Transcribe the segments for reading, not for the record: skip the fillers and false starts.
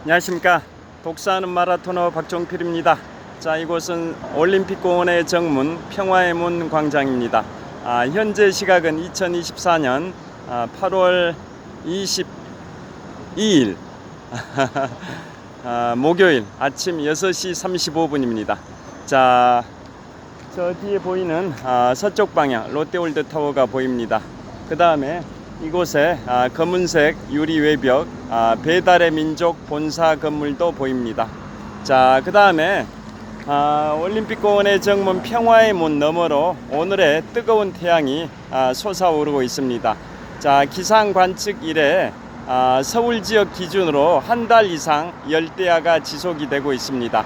안녕하십니까. 독서하는 마라토너 박종필입니다. 자, 이곳은 올림픽공원의 정문 평화의 문 광장입니다. 현재 시각은 2024년 8월 22일 목요일 아침 6시 35분입니다. 자, 저 뒤에 보이는 서쪽 방향 롯데월드타워가 보입니다. 그 다음에 이곳에 검은색 유리 외벽 배달의 민족 본사 건물도 보입니다. 자, 그 다음에 올림픽공원의 정문 평화의 문 너머로 오늘의 뜨거운 태양이 솟아오르고 있습니다. 자, 기상 관측 이래 서울 지역 기준으로 한 달 이상 열대야가 지속이 되고 있습니다.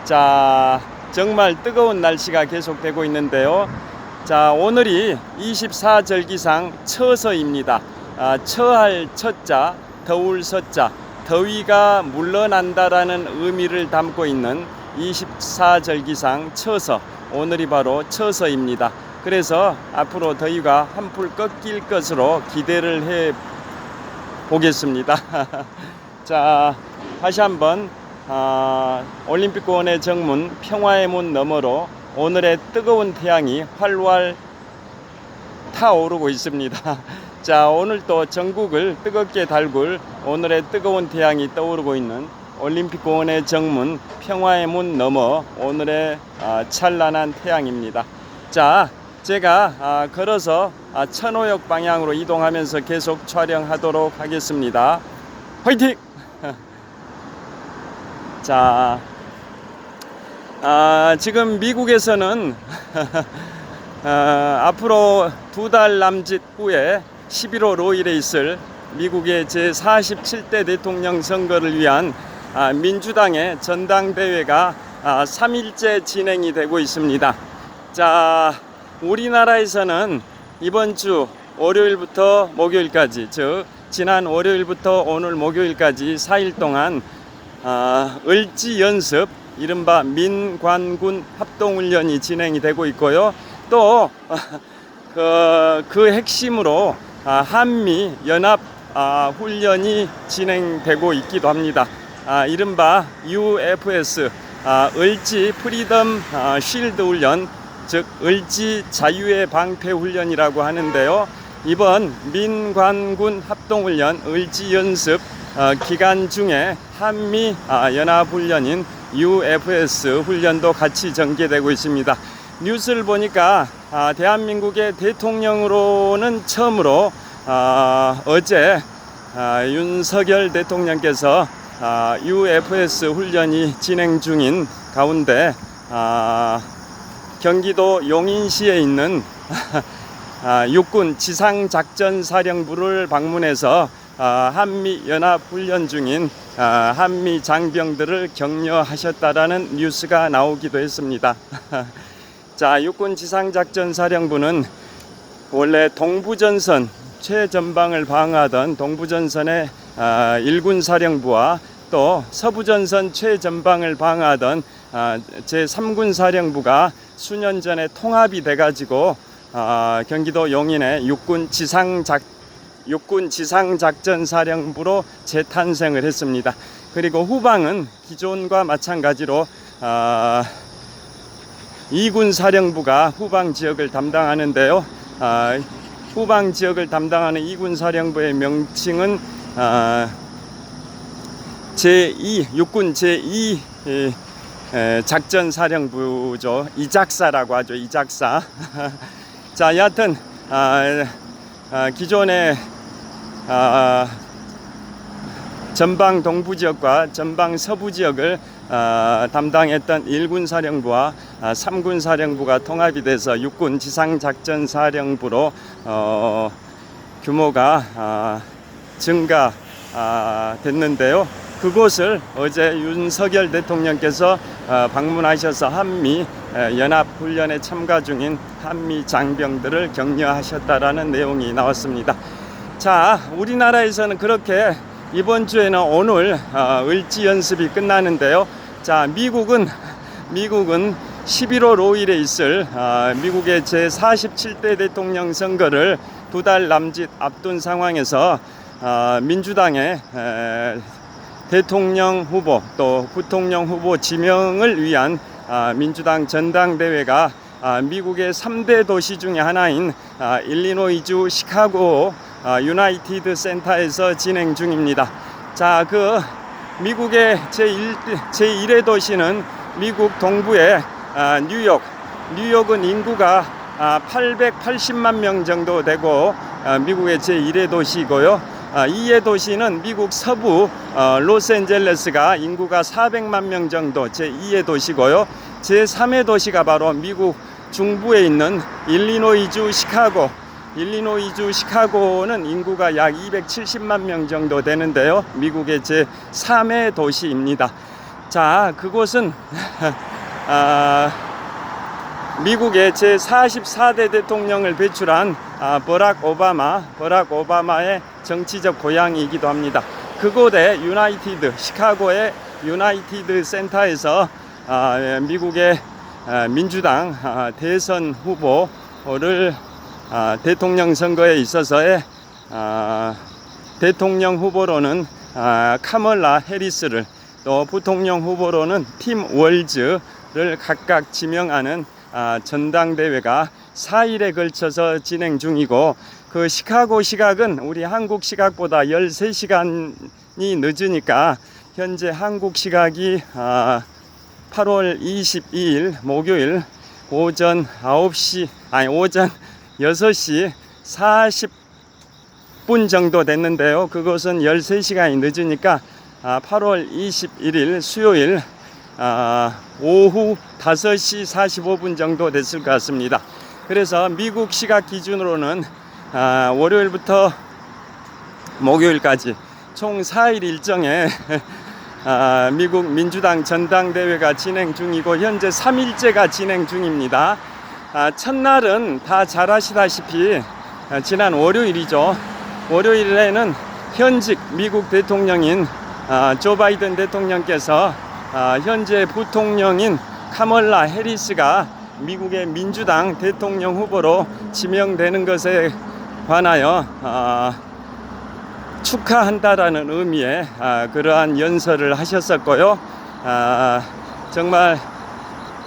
자, 정말 뜨거운 날씨가 계속되고 있는데요. 자, 오늘이 24절기상 처서입니다. 처할 처자, 더울 서자, 더위가 물러난다라는 의미를 담고 있는 24절기상 처서, 오늘이 바로 처서입니다. 그래서 앞으로 더위가 한풀 꺾일 것으로 기대를 해 보겠습니다. 자, 다시 한번 올림픽공원의 정문 평화의 문 너머로 오늘의 뜨거운 태양이 활활 타오르고 있습니다. 자, 오늘 또 전국을 뜨겁게 달굴 오늘의 뜨거운 태양이 떠오르고 있는 올림픽공원의 정문 평화의 문 너머 오늘의 찬란한 태양입니다. 자, 제가 걸어서 천호역 방향으로 이동하면서 계속 촬영하도록 하겠습니다. 화이팅! 자, 지금 미국에서는 앞으로 2달 남짓 후에 11월 5일에 있을 미국의 제47대 대통령 선거를 위한 민주당의 전당대회가 3일째 진행이 되고 있습니다. 자, 우리나라에서는 이번 주 월요일부터 목요일까지, 즉 지난 월요일부터 오늘 목요일까지 4일 동안 을지 연습, 이른바 민관군 합동훈련이 진행이 되고 있고요. 또 그 핵심으로 한미 연합 훈련이 진행되고 있기도 합니다. 이른바 UFS, 을지 프리덤 쉴드 훈련, 즉 을지 자유의 방패 훈련이라고 하는데요. 이번 민관군 합동훈련 을지 연습 기간 중에 한미 연합훈련인 UFS 훈련도 같이 전개되고 있습니다. 뉴스를 보니까 대한민국의 대통령으로는 처음으로 어제 윤석열 대통령께서 UFS 훈련이 진행 중인 가운데 경기도 용인시에 있는 육군 지상작전사령부를 방문해서 한미 연합 훈련 중인 한미 장병들을 격려하셨다라는 뉴스가 나오기도 했습니다. 자, 육군 지상작전사령부는 원래 동부전선 최전방을 방어하던 동부전선의 1군 사령부와 또 서부전선 최전방을 방어하던 제3군 사령부가 수년 전에 통합이 돼가지고 경기도 용인의 육군 지상작전사령부로 재탄생을 했습니다. 그리고 후방은 기존과 마찬가지로 2군 사령부가 후방 지역을 담당하는데요. 후방 지역을 담당하는 2군 사령부의 명칭은 육군 제2 작전사령부죠. 이작사라고 하죠. 이작사. 자, 여하튼 기존의 전방 동부 지역과 전방 서부 지역을 담당했던 1군 사령부와 3군 사령부가 통합이 돼서 육군 지상작전사령부로 규모가 증가됐는데요. 그곳을 어제 윤석열 대통령께서 방문하셔서 한미 연합훈련에 참가 중인 한미 장병들을 격려하셨다라는 내용이 나왔습니다. 자, 우리나라에서는 그렇게 이번 주에는 오늘 을지 연습이 끝나는데요. 자, 미국은 11월 5일에 있을 미국의 제47대 대통령 선거를 2달 남짓 앞둔 상황에서 민주당의 대통령 후보 또 부통령 후보 지명을 위한 민주당 전당대회가 미국의 3대 도시 중에 하나인 일리노이주 시카고 유나이티드 센터에서 진행 중입니다. 자, 미국의 제1의 도시는 미국 동부의 뉴욕은 인구가 880만 명 정도 되고 미국의 제1의 도시이고요. 2의 도시는 미국 서부 로스앤젤레스가 인구가 400만 명 정도 제2의 도시고요. 제3의 도시가 바로 미국 중부에 있는 일리노이주 시카고는 인구가 약 270만 명 정도 되는데요. 미국의 제3의 도시입니다. 자, 그곳은 미국의 제44대 대통령을 배출한 버락 오바마의 정치적 고향이기도 합니다. 그곳의 시카고의 유나이티드 센터에서 미국의 민주당 대선 후보를 대통령 선거에 있어서의 대통령 후보로는 카멀라 해리스를 또 부통령 후보로는 팀 월즈를 각각 지명하는 전당대회가 4일에 걸쳐서 진행 중이고, 그 시카고 시각은 우리 한국 시각보다 13시간이 늦으니까 현재 한국 시각이 8월 22일 목요일 오전 6시 40분 정도 됐는데요. 그것은 13시간이 늦으니까 8월 21일 수요일 오후 5시 45분 정도 됐을 것 같습니다. 그래서 미국 시각 기준으로는 월요일부터 목요일까지 총 4일 일정에 미국 민주당 전당대회가 진행 중이고 현재 3일째가 진행 중입니다. 첫날은 다 잘 아시다시피 지난 월요일이죠. 월요일에는 현직 미국 대통령인 조 바이든 대통령께서 현재 부통령인 카멀라 해리스가 미국의 민주당 대통령 후보로 지명되는 것에 관하여 축하한다라는 의미의 그러한 연설을 하셨었고요. 정말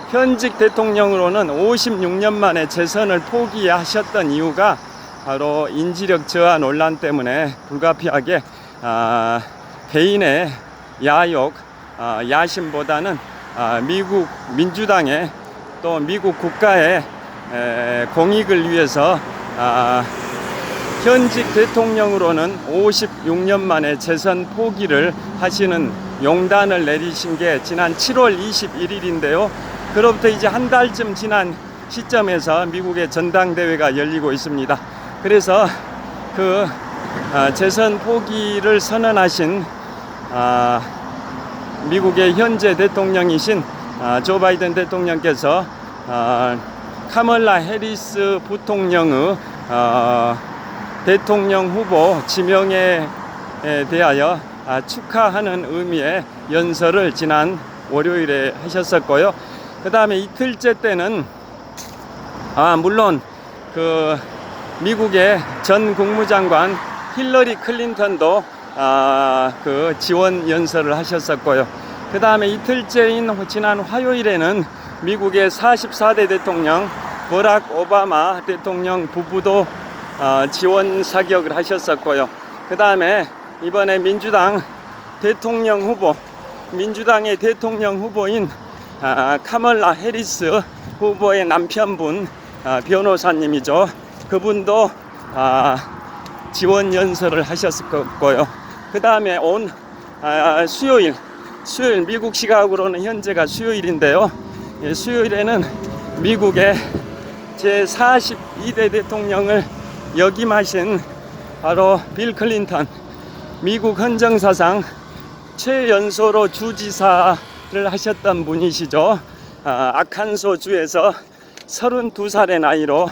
현직 대통령으로는 56년 만에 재선을 포기하셨던 이유가 바로 인지력 저하 논란 때문에 불가피하게 개인의 야심보다는 미국 민주당의 또 미국 국가의 공익을 위해서 현직 대통령으로는 56년 만에 재선 포기를 하시는 용단을 내리신 게 지난 7월 21일인데요. 그로부터 이제 한 달쯤 지난 시점에서 미국의 전당대회가 열리고 있습니다. 그래서 재선 포기를 선언하신 미국의 현재 대통령이신 조 바이든 대통령께서 카멀라 해리스 부통령의 대통령 후보 지명에 대하여 축하하는 의미의 연설을 지난 월요일에 하셨었고요. 그 다음에 이틀째 때는 물론 미국의 전 국무장관 힐러리 클린턴도 지원 연설을 하셨었고요. 그 다음에 이틀째인 지난 화요일에는 미국의 44대 대통령 버락 오바마 대통령 부부도 지원 사격을 하셨었고요. 그 다음에 이번에 민주당의 대통령 후보인 카멀라 해리스 후보의 남편분 변호사님이죠. 그분도 지원 연설을 하셨었고요. 그 다음에 수요일 미국 시각으로는 현재가 수요일인데요. 수요일에는 미국의 제42대 대통령을 역임하신 바로 빌 클린턴, 미국 헌정사상 최연소로 주지사를 하셨던 분이시죠. 아칸소 주에서 32살의 나이로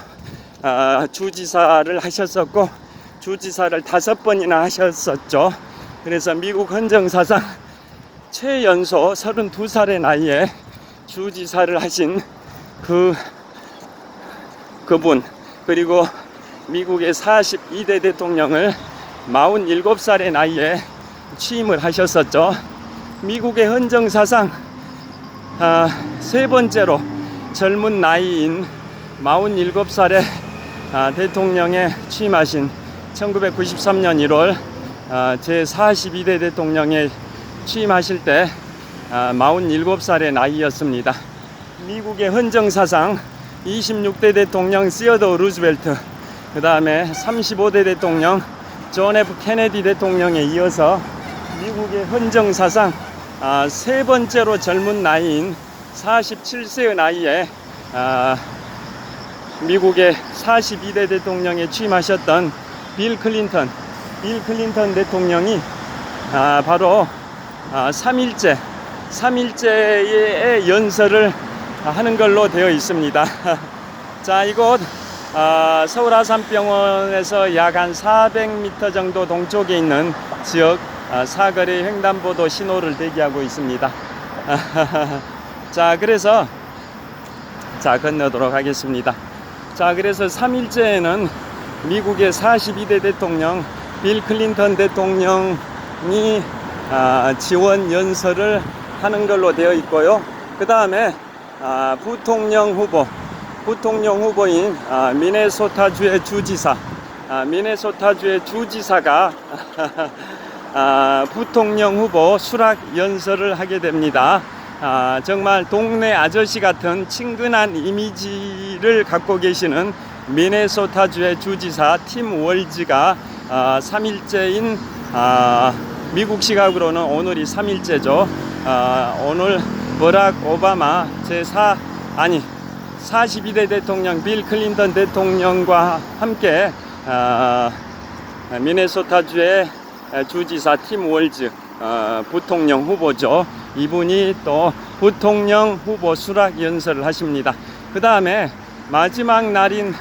주지사를 하셨었고 주지사를 5번이나 하셨었죠. 그래서 미국 헌정사상 최연소 32살의 나이에 주지사를 하신 그분, 그리고 미국의 42대 대통령을 47살의 나이에 취임을 하셨었죠. 미국의 헌정사상 세 번째로 젊은 나이인 47살에 대통령에 취임하신 1993년 1월 제42대 대통령에 취임하실 때 47살의 나이였습니다. 미국의 헌정사상 26대 대통령 시어더 루즈벨트, 그 다음에 35대 대통령 존 F 케네디 대통령에 이어서 미국의 헌정사상 세 번째로 젊은 나이인 47세의 나이에 미국의 42대 대통령에 취임하셨던 빌 클린턴 대통령이 바로 3일째의 연설을 하는 걸로 되어 있습니다. 자, 이곳 서울 아산병원에서 약 한 400m 정도 동쪽에 있는 지역 사거리 횡단보도 신호를 대기하고 있습니다. 자, 그래서 건너도록 하겠습니다. 자, 그래서 3일째에는 미국의 42대 대통령 빌 클린턴 대통령이 지원 연설을 하는 걸로 되어 있고요. 그 다음에 부통령 후보인 미네소타주의 주지사가 부통령 후보 수락 연설을 하게 됩니다. 정말 동네 아저씨 같은 친근한 이미지를 갖고 계시는 미네소타주의 주지사 팀 월즈가 3일째인 미국 시각으로는 오늘이 3일째죠. 오늘 버락 오바마 42대 대통령 빌 클린턴 대통령과 함께 미네소타주의 주지사 팀 월즈 부통령 후보죠. 이분이 또 부통령 후보 수락 연설을 하십니다. 그 다음에 마지막 날인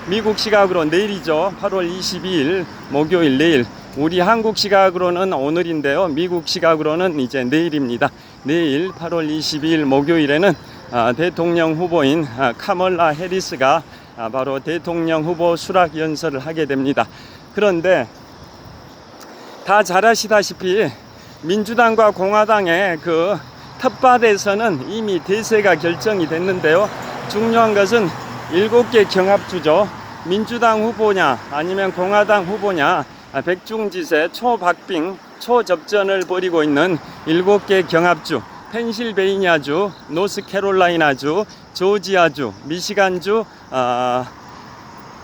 미국 시각으로 내일이죠. 8월 22일 목요일 내일, 우리 한국 시각으로는 오늘인데요. 미국 시각으로는 이제 내일입니다. 내일 8월 22일 목요일에는 대통령 후보인 카멀라 해리스가 바로 대통령 후보 수락 연설을 하게 됩니다. 그런데 다 잘 아시다시피 민주당과 공화당의 그 텃밭에서는 이미 대세가 결정이 됐는데요. 중요한 것은 7개 경합주죠. 민주당 후보냐 아니면 공화당 후보냐, 백중지세 초박빙 초접전을 벌이고 있는 7개 경합주, 펜실베이니아주, 노스캐롤라이나주, 조지아주, 미시간주,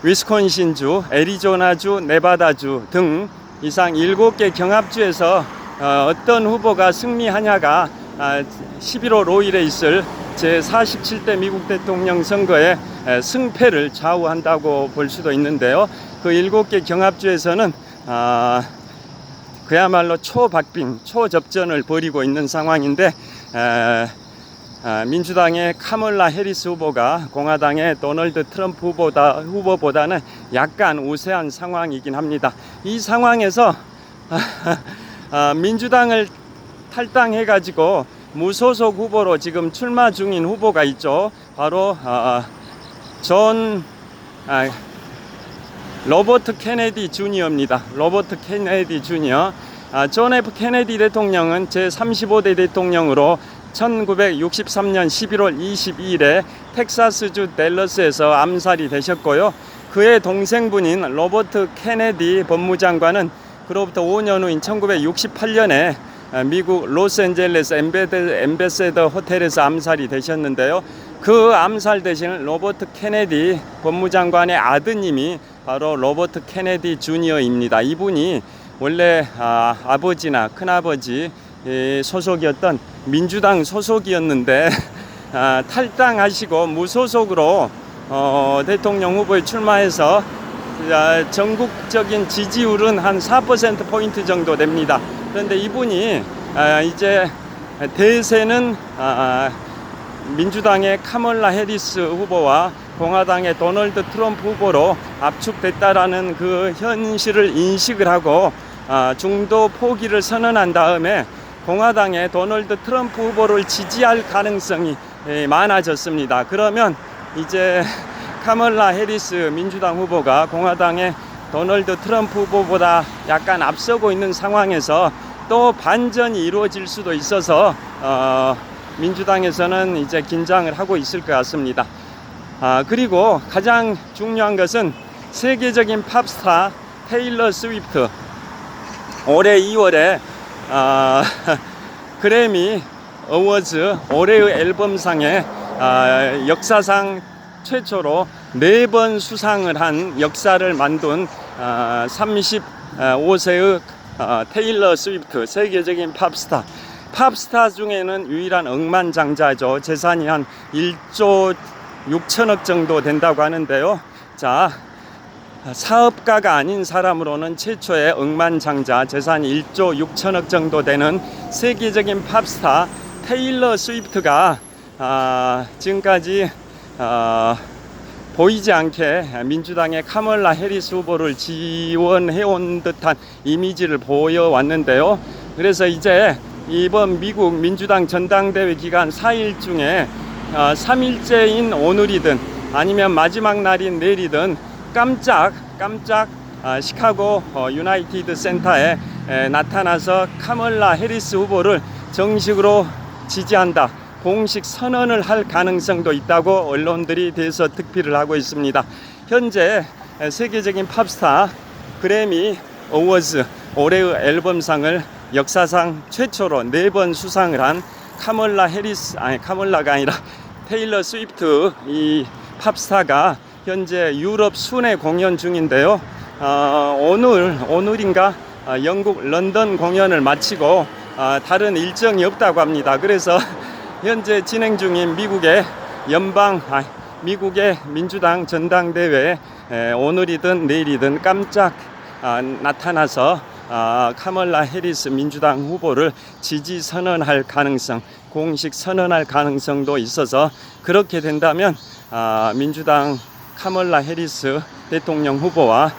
위스콘신주, 애리조나주, 네바다주 등 이상 7개 경합주에서 어떤 후보가 승리하냐가 11월 5일에 있을 제47대 미국 대통령 선거의 승패를 좌우한다고 볼 수도 있는데요. 그 7개 경합주에서는 그야말로 초박빙, 초접전을 벌이고 있는 상황인데 민주당의 카멀라 해리스 후보가 공화당의 도널드 트럼프 후보보다는 약간 우세한 상황이긴 합니다. 이 상황에서 민주당을 탈당해가지고 무소속 후보로 지금 출마 중인 후보가 있죠. 바로 로버트 케네디 주니어입니다. 로버트 케네디 주니어. 존 F 케네디 대통령은 제35대 대통령으로 1963년 11월 22일에 텍사스주 댈러스에서 암살이 되셨고요. 그의 동생분인 로버트 케네디 법무장관은 그로부터 5년 후인 1968년에 미국 로스앤젤레스 엠베세더 호텔에서 암살이 되셨는데요. 그 암살 대신 로버트 케네디 법무장관의 아드님이 바로 로버트 케네디 주니어입니다. 이분이 원래 아버지나 큰아버지 소속이었던 민주당 소속이었는데 탈당하시고 무소속으로 대통령 후보에 출마해서 전국적인 지지율은 한 4%포인트 정도 됩니다. 그런데 이분이 이제 대세는 민주당의 카멀라 해리스 후보와 공화당의 도널드 트럼프 후보로 압축됐다라는 그 현실을 인식을 하고 중도 포기를 선언한 다음에 공화당의 도널드 트럼프 후보를 지지할 가능성이 많아졌습니다. 그러면 이제 카멀라 해리스 민주당 후보가 공화당의 도널드 트럼프 후보보다 약간 앞서고 있는 상황에서 또 반전이 이루어질 수도 있어서 민주당에서는 이제 긴장을 하고 있을 것 같습니다. 그리고 가장 중요한 것은 세계적인 팝스타 테일러 스위프트 올해 2월에 그래미 어워즈 올해의 앨범상에 역사상 최초로 4번 수상을 한 역사를 만든 35세의 테일러 스위프트, 세계적인 팝스타 중에는 유일한 억만장자죠. 재산이 한 1조 6천억 정도 된다고 하는데요. 자, 사업가가 아닌 사람으로는 최초의 억만장자, 재산이 1조 6천억 정도 되는 세계적인 팝스타 테일러 스위프트가 지금까지 보이지 않게 민주당의 카멀라 해리스 후보를 지원해온 듯한 이미지를 보여왔는데요. 그래서 이제 이번 미국 민주당 전당대회 기간 4일 중에 3일째인 오늘이든 아니면 마지막 날인 내일이든 깜짝 시카고 유나이티드 센터에 나타나서 카멀라 해리스 후보를 정식으로 지지한다, 공식 선언을 할 가능성도 있다고 언론들이 대서특필을 하고 있습니다. 현재 세계적인 팝스타 그래미 어워즈 올해의 앨범상을 역사상 최초로 4번 수상을 한 카멀라가 아니라 테일러 스위프트 이 팝스타가 현재 유럽 순회 공연 중인데요. 오늘인가 영국 런던 공연을 마치고 다른 일정이 없다고 합니다. 그래서 현재 진행 중인 미국의 민주당 전당대회에 오늘이든 내일이든 깜짝 나타나서 카멀라 해리스 민주당 후보를 지지 선언할 가능성, 공식 선언할 가능성도 있어서 그렇게 된다면 민주당 카멀라 해리스 대통령 후보와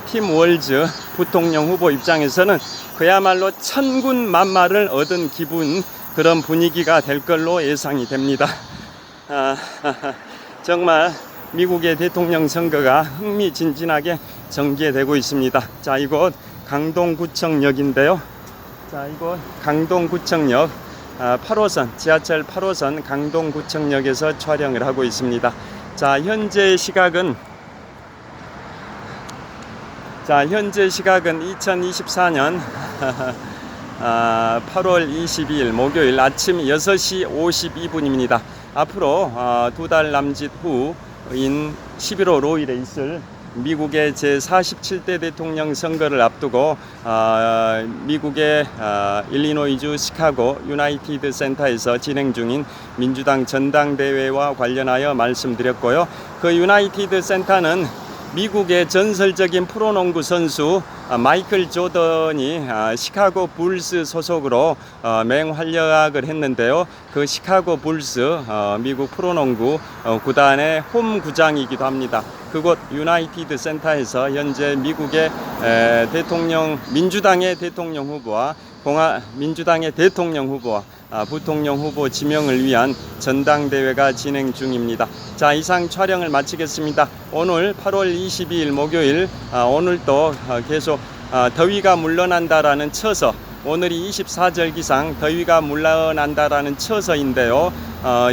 팀 월즈 부통령 후보 입장에서는 그야말로 천군만마를 얻은 기분, 그런 분위기가 될 걸로 예상이 됩니다. 정말 미국의 대통령 선거가 흥미진진하게 전개되고 있습니다. 자, 이곳 강동구청역인데요. 자, 이곳 강동구청역 8호선, 지하철 8호선 강동구청역에서 촬영을 하고 있습니다. 자, 현재 시각은 2024년 8월 22일 목요일 아침 6시 52분입니다. 앞으로 2달 남짓 후인 11월 5일에 있을 미국의 제47대 대통령 선거를 앞두고 미국의 일리노이주 시카고 유나이티드 센터에서 진행 중인 민주당 전당대회와 관련하여 말씀드렸고요. 그 유나이티드 센터는 미국의 전설적인 프로농구 선수 마이클 조던이 시카고 불스 소속으로 맹활약을 했는데요. 그 시카고 불스 미국 프로농구 구단의 홈구장이기도 합니다. 그곳 유나이티드 센터에서 현재 미국의 민주당의 대통령 후보와 민주당의 대통령 후보와 부통령 후보 지명을 위한 전당대회가 진행 중입니다. 자, 이상 촬영을 마치겠습니다. 오늘 8월 22일 목요일 오늘도 계속 더위가 물러난다라는 처서, 오늘이 24절기상 더위가 물러난다라는 처서인데요.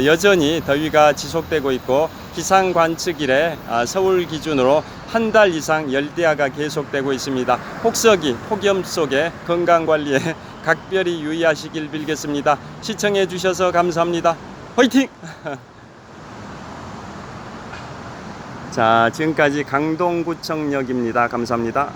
여전히 더위가 지속되고 있고 기상 관측 이래 서울 기준으로 한 달 이상 열대야가 계속되고 있습니다. 혹서기, 폭염 속에 건강관리에 각별히 유의하시길 빌겠습니다. 시청해 주셔서 감사합니다. 화이팅! 자, 지금까지 강동구청역입니다. 감사합니다.